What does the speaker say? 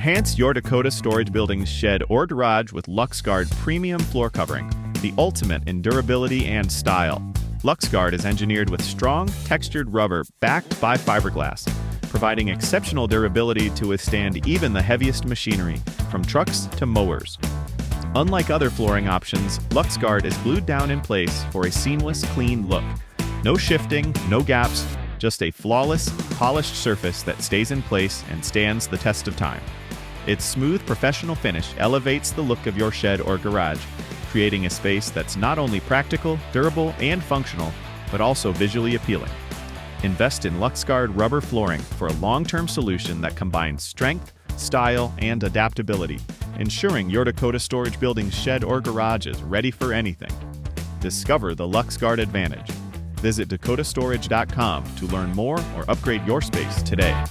Enhance your Dakota Storage Buildings shed or garage with LuxGuard premium floor covering, the ultimate in durability and style. LuxGuard is engineered with strong, textured rubber backed by fiberglass, providing exceptional durability to withstand even the heaviest machinery, from trucks to mowers. Unlike other flooring options, LuxGuard is glued down in place for a seamless, clean look. No shifting, no gaps, just a flawless, polished surface that stays in place and stands the test of time. Its smooth, professional finish elevates the look of your shed or garage, creating a space that's not only practical, durable, and functional, but also visually appealing. Invest in LuxGuard rubber flooring for a long-term solution that combines strength, style, and adaptability, ensuring your Dakota Storage Buildings shed or garage is ready for anything. Discover the LuxGuard advantage. Visit dakotastorage.com to learn more or upgrade your space today.